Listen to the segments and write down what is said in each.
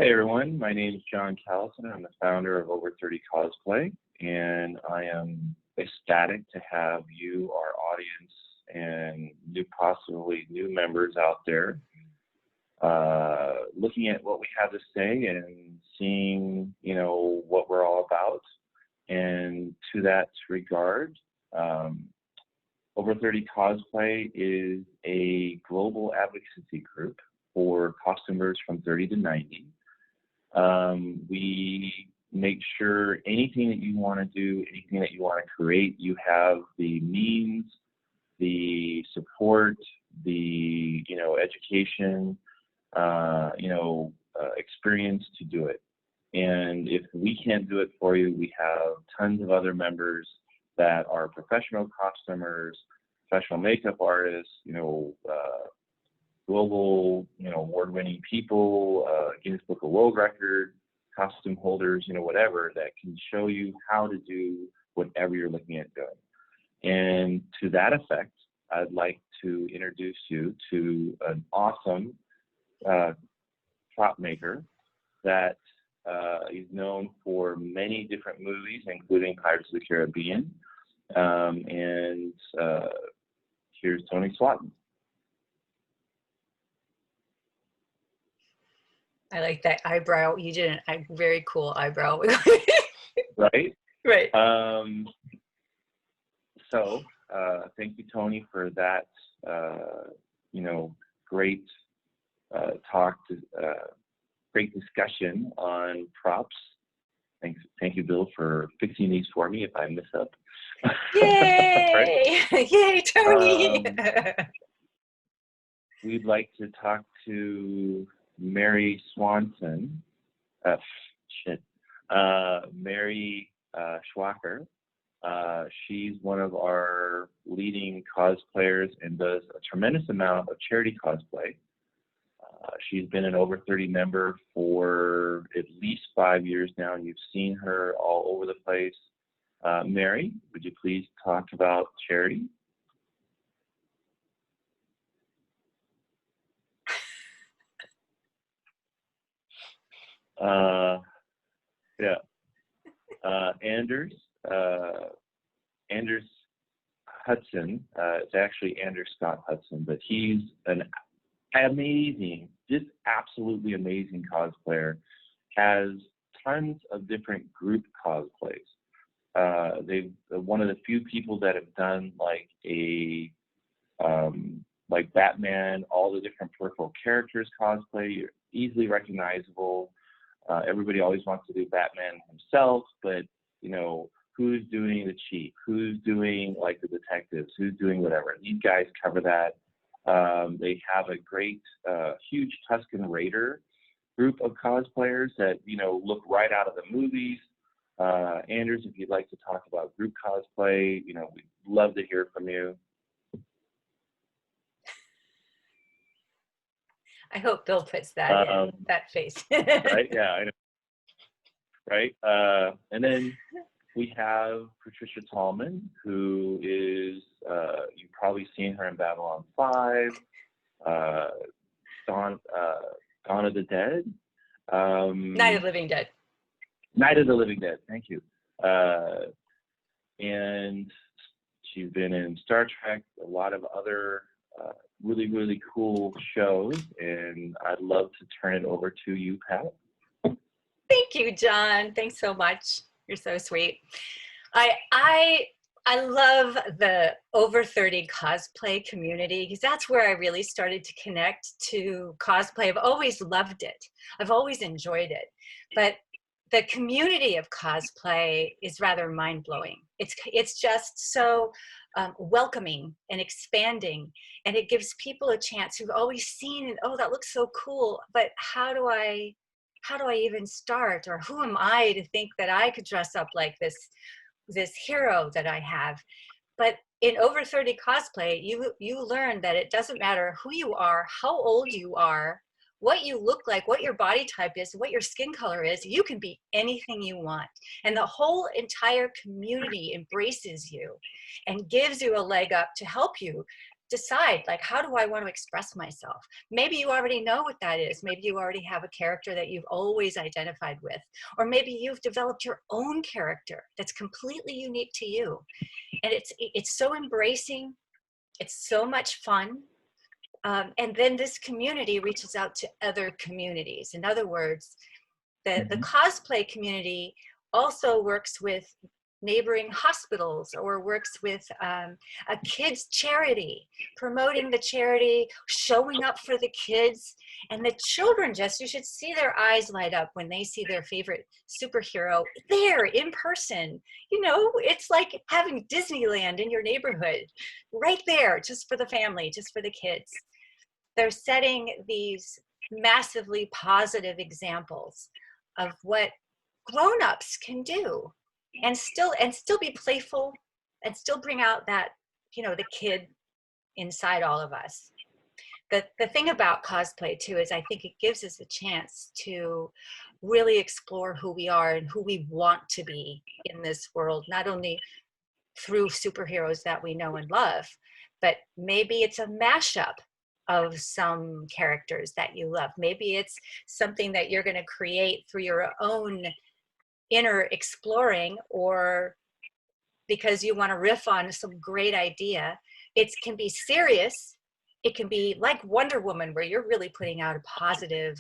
Hey everyone, my name is John Callison. I'm the founder of Over30 Cosplay, and I am ecstatic to have you, our audience, and possibly new members out there looking at what we have to say and seeing, what we're all about. And to that regard, Over30 Cosplay is a global advocacy group for costumers from 30 to 90. We make sure anything that you want to do, anything that you want to create, you have the means, the support, the education, experience to do it. And if we can't do it for you, we have tons of other members that are professional costumers, professional makeup artists, global, award-winning people, Guinness Book of World Record, costume holders, whatever, that can show you how to do whatever you're looking at doing. And to that effect, I'd like to introduce you to an awesome prop maker that is known for many different movies, including Pirates of the Caribbean. Here's Tony Swatton. I like that eyebrow. You did a very cool eyebrow. Right? Right. So thank you, Tony, for that, great talk, great discussion on props. Thank you, Bill, for fixing these for me if I mess up. Yay! Right? Yay, Tony! We'd like to talk to Mary Swanson. Mary Schwacker. She's one of our leading cosplayers and does a tremendous amount of charity cosplay. She's been an Over30 member for at least 5 years now, and you've seen her all over the place. Mary, would you please talk about charity? Anders Hudson, it's actually Anders Scott Hudson, but he's an amazing, just absolutely amazing cosplayer, has tons of different group cosplays. They're one of the few people that have done like like Batman, all the different peripheral characters cosplay. You're easily recognizable. Everybody always wants to do Batman himself, but who's doing the chief? Who's doing like the detectives? Who's doing whatever? These guys cover that. They have a great, huge Tusken Raider group of cosplayers that look right out of the movies. Anders, if you'd like to talk about group cosplay, we'd love to hear from you. I hope Bill puts that in, that face. Right? Yeah, I know. Right? And then we have Patricia Tallman, who is, you've probably seen her in Babylon 5, Dawn of the Dead. Night of the Living Dead. Night of the Living Dead, thank you. And she's been in Star Trek, a lot of other really, really cool shows, and I'd love to turn it over to you, Pat. Thank you, John. Thanks so much. You're so sweet. I love the Over30 cosplay community because that's where I really started to connect to cosplay. I've always loved it. I've always enjoyed it. But the community of cosplay is rather mind-blowing. It's just so welcoming and expanding, and it gives people a chance who've always seen, oh, that looks so cool, but how do I even start, or who am I to think that I could dress up like this hero that I have? But in Over30 cosplay, you learn that it doesn't matter who you are, how old you are, what you look like, what your body type is, what your skin color is. You can be anything you want. And the whole entire community embraces you and gives you a leg up to help you decide, like, how do I want to express myself? Maybe you already know what that is. Maybe you already have a character that you've always identified with, or maybe you've developed your own character that's completely unique to you. And it's so embracing. It's so much fun. And then this community reaches out to other communities. In other words, the cosplay community also works with neighboring hospitals, or works with a kids charity, promoting the charity, showing up for the kids. And the children, just, you should see their eyes light up when they see their favorite superhero there in person. You know, it's like having Disneyland in your neighborhood, right there, just for the family, just for the kids. They're setting these massively positive examples of what grown-ups can do, and still be playful, and still bring out that, you know, the kid inside all of us. The thing about cosplay too is I think it gives us a chance to really explore who we are and who we want to be in this world, not only through superheroes that we know and love, but maybe it's a mashup of some characters that you love. Maybe it's something that you're going to create through your own inner exploring, or because you want to riff on some great idea. It can be serious. It can be like Wonder Woman, where you're really putting out a positive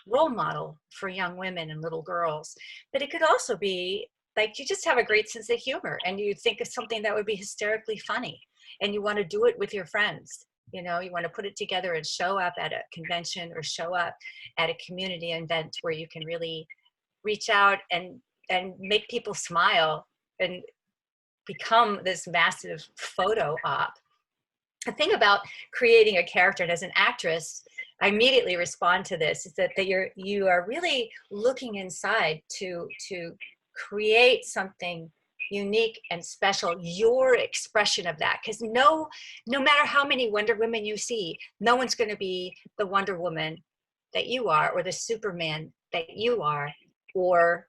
role model for young women and little girls. But it could also be like you just have a great sense of humor, and you think of something that would be hysterically funny, and you want to do it with your friends. You know, you want to put it together and show up at a convention, or show up at a community event where you can really reach out and make people smile and become this massive photo op. The thing about creating a character, and as an actress, I immediately respond to this, is that you are really looking inside to create something unique and special, your expression of that. Because no matter how many Wonder Women you see, no one's going to be the Wonder Woman that you are, or the Superman that you are, or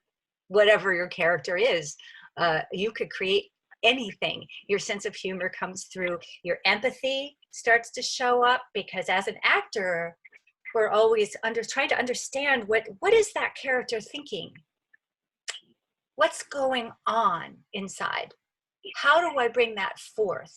whatever your character is. You could create anything. Your sense of humor comes through. Your empathy starts to show up, because as an actor, we're always trying to understand what is that character thinking? What's going on inside? How do I bring that forth?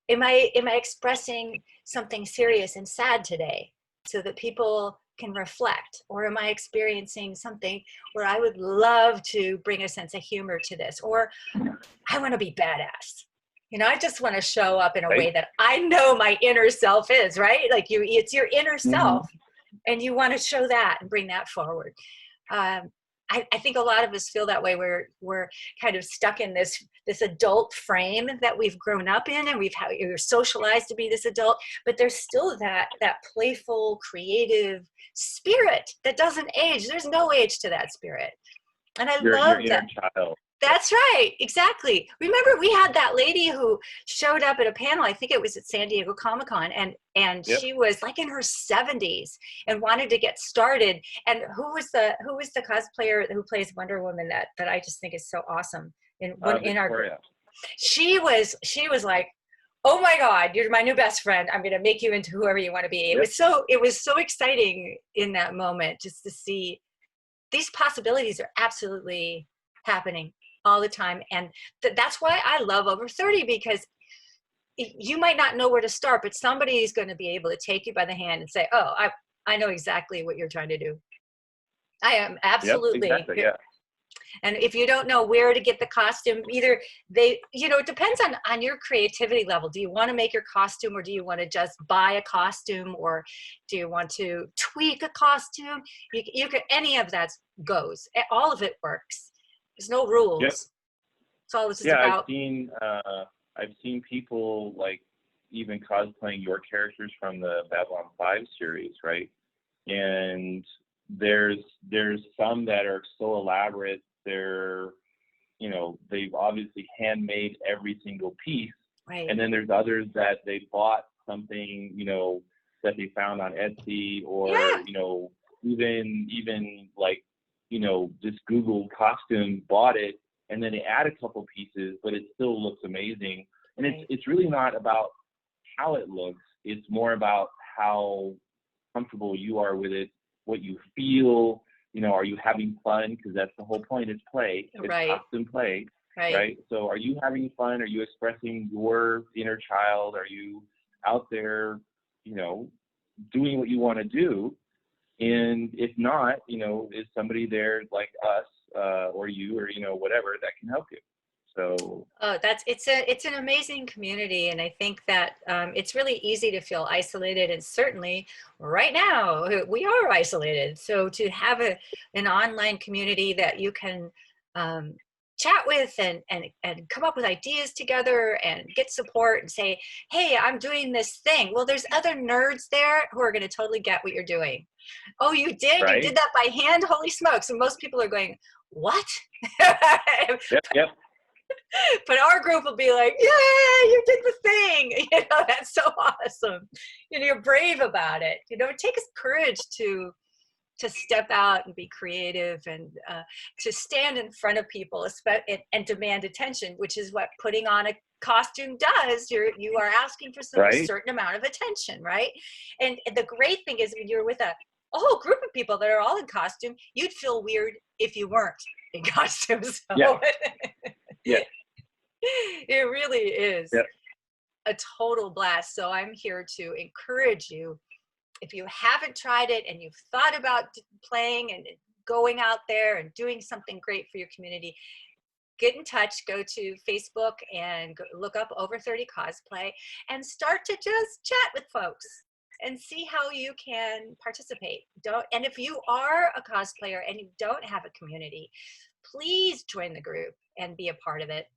Am I expressing something serious and sad today so that people can reflect? Or am I experiencing something where I would love to bring a sense of humor to this? Or I want to be badass. You know, I just want to show up in a way that I know my inner self is, right? Like it's your inner self, and you want to show that and bring that forward. I think a lot of us feel that way. We're kind of stuck in this adult frame that we've grown up in, and we're socialized to be this adult, but there's still that playful, creative spirit that doesn't age. There's no age to that spirit. And I love your that. inner child. That's right, exactly. Remember, we had that lady who showed up at a panel, I think it was at San Diego Comic-Con, and she was like in her 70s and wanted to get started. And who was the cosplayer who plays Wonder Woman that I just think is so awesome in our group? She was like, oh my God, you're my new best friend. I'm going to make you into whoever you want to be. It was so exciting in that moment, just to see these possibilities are absolutely happening all the time. And that's why I love Over 30, because you might not know where to start, but somebody is going to be able to take you by the hand and say, oh, I know exactly what you're trying to do. I am absolutely. Yep, exactly, yeah. And if you don't know where to get the costume, either it depends on your creativity level. Do you want to make your costume, or do you want to just buy a costume, or do you want to tweak a costume? You can, any of that goes. All of it works. There's no rules. Yep. It's all this is about. I've seen people like even cosplaying your characters from the Babylon 5 series, right? And there's some that are so elaborate. They've obviously handmade every single piece. Right. And then there's others that they bought something, that they found on Etsy, or, even like, just Google costume, bought it, and then they add a couple pieces, but it still looks amazing. And it's really not about how it looks. It's more about how comfortable you are with it, what you feel. You know, are you having fun? Because that's the whole point. It's play. It's Right. costume play. Right. Right. So are you having fun? Are you expressing your inner child? Are you out there, you know, doing what you want to do? And if not, you know, is somebody there like us or you or, you know, whatever that can help you? So Oh, it's an amazing community, and I think that it's really easy to feel isolated, and certainly right now we are isolated. So to have an online community that you can chat with and come up with ideas together and get support and say, hey, I'm doing this thing. Well, there's other nerds there who are going to totally get what you're doing. Oh, you did? You did right. that by hand? Holy smokes. And most people are going, what? Yep. Yep. But our group will be like, yeah, you did the thing. You know, that's so awesome. You know, you're brave about it. You know, it takes courage to step out and be creative and to stand in front of people and demand attention, which is what putting on a costume does. You are asking for a Right. certain amount of attention, right? And the great thing is when you're with a whole group of people that are all in costume, you'd feel weird if you weren't in costume. So Yeah. Yeah. it really is Yep. a total blast. So I'm here to encourage you. If you haven't tried it and you've thought about playing and going out there and doing something great for your community, get in touch, go to Facebook and look up Over 30 Cosplay and start to just chat with folks and see how you can participate. And if you are a cosplayer and you don't have a community, please join the group and be a part of it.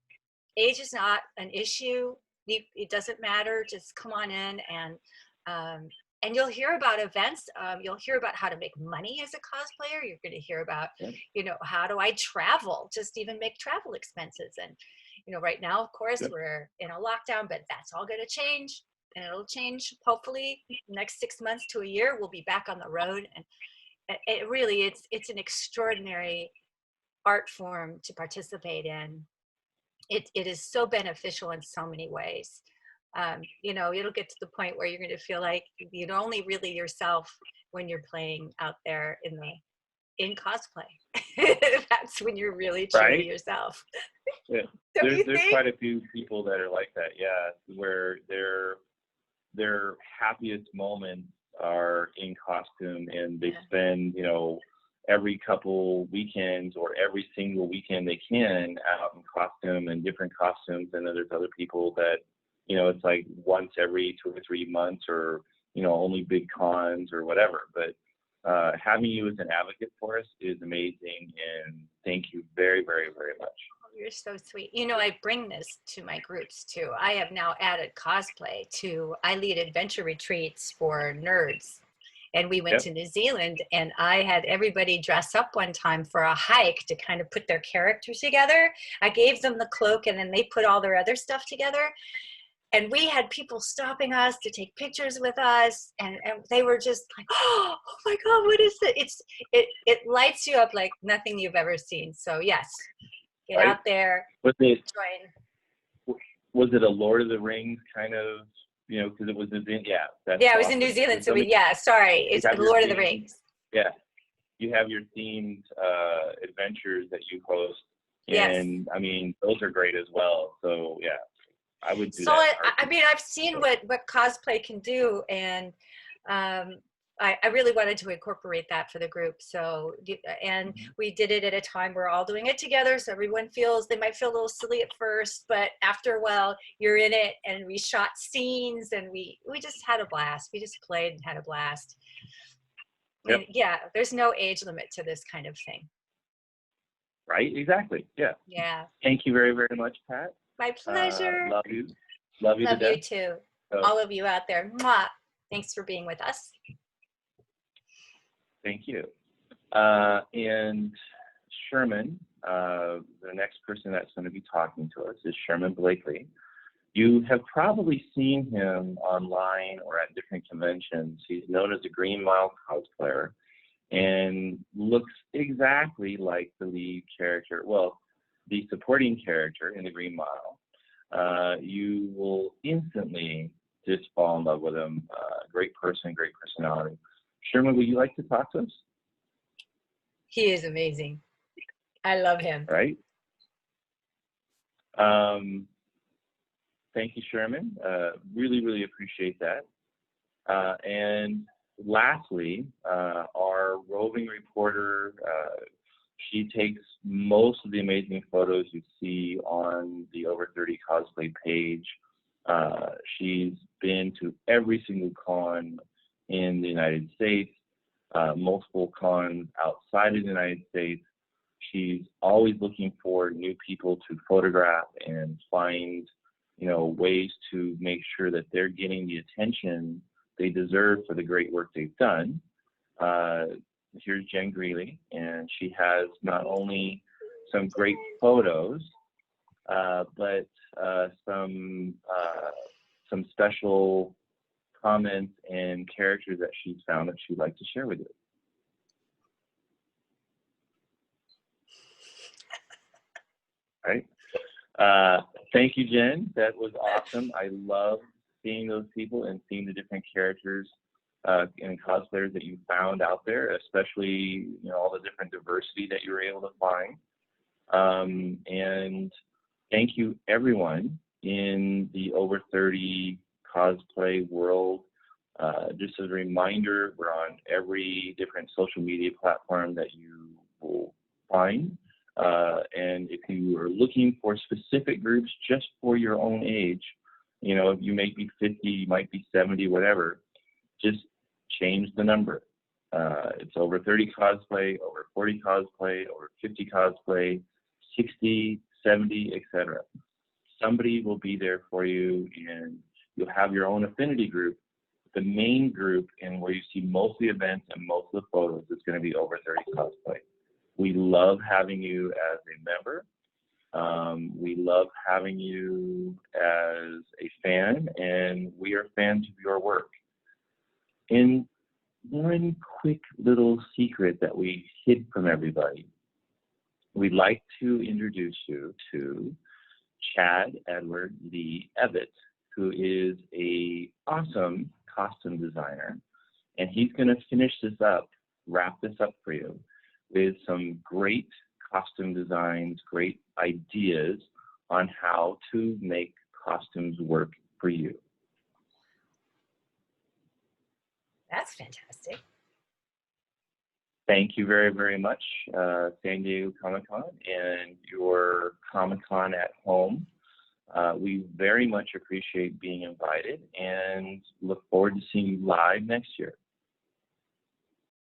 Age is not an issue. It doesn't matter. Just come on in and you'll hear about events. You'll hear about how to make money as a cosplayer. You're going to hear about, you know, how do I travel? Just even make travel expenses. And, you know, right now, of course, we're in a lockdown, but that's all going to change. And it'll change, hopefully, next 6 months to a year, we'll be back on the road. And it really, it's an extraordinary art form to participate in. It is so beneficial in so many ways. You know, it'll get to the point where you're going to feel like you're only really yourself when you're playing out there in cosplay. That's when you're really truly yourself. Yeah. There's quite a few people that are like that. Yeah, where their happiest moments are in costume, and they spend, you know, every couple weekends or every single weekend they can out in costume and different costumes. And then there's other people that, you know, it's like once every 2 or 3 months, or, you know, only big cons or whatever. But having you as an advocate for us is amazing, and thank you very, very, very much. You're so sweet. You know, I bring this to my groups too. I have now added cosplay to, I lead adventure retreats for nerds. And we went to New Zealand, and I had everybody dress up one time for a hike to kind of put their characters together. I gave them the cloak, and then they put all their other stuff together. And we had people stopping us to take pictures with us, and they were just like, oh my God, what is it? It lights you up like nothing you've ever seen. So yes, get out there, join. Was it a Lord of the Rings kind of, you know, because it was in, it was in New Zealand. So sorry, it's Lord of the Rings. Yeah, you have your themed adventures that you host, and I mean, those are great as well. So yeah, I would do that. I mean, I've seen what cosplay can do, and I really wanted to incorporate that for the group. So, and we did it at a time we're all doing it together, so everyone feels, they might feel a little silly at first, but after a while you're in it. And we shot scenes, and we just had a blast. We just played and had a blast. And yeah, there's no age limit to this kind of thing. Right, exactly. Yeah. Thank you very, very much, Pat. My pleasure. Love you. Love you to death. You too. So, all of you out there. Mwah. Thanks for being with us. Thank you. And Sherman, the next person that's going to be talking to us is Sherman Blakely. You have probably seen him online or at different conventions. He's known as a Green Mile cosplayer and looks exactly like the lead character, well, the supporting character in the Green Mile. You will instantly just fall in love with him. Great person, great personality. Sherman, would you like to talk to us? He is amazing. I love him. Right. Thank you, Sherman. Really, really appreciate that. And lastly, our roving reporter, she takes most of the amazing photos you see on the Over 30 cosplay page. She's been to every single con in the United States, multiple cons outside of the United States. She's always looking for new people to photograph and find, ways to make sure that they're getting the attention they deserve for the great work they've done. Here's Jen Greeley, and she has not only some great photos, but some special comments and characters that she's found that she'd like to share with you. Right. Thank you, Jen. That was awesome. I love seeing those people and seeing the different characters and cosplayers that you found out there, especially all the different diversity that you were able to find. And thank you, everyone in the Over 30 cosplay world. Just as a reminder, we're on every different social media platform that you will find. And if you are looking for specific groups just for your own age, you may be 50, you might be 70, whatever, just change the number. It's Over 30 cosplay, Over 40 cosplay, Over 50 cosplay, 60, 70, etc. Somebody will be there for you, and you'll have your own affinity group. The main group, and where you see most of the events and most of the photos, is going to be Over 30 cosplay. We love having you as a member. We love having you as a fan, and we are fans of your work. And one quick little secret that we hid from everybody, we'd like to introduce you to Chad Edward Lee Evett, who is an awesome costume designer, and he's going to finish this up, wrap this up for you with some great costume designs, great ideas on how to make costumes work for you. That's fantastic. Thank you very, very much, San Diego Comic-Con and your Comic-Con at home. We very much appreciate being invited and look forward to seeing you live next year.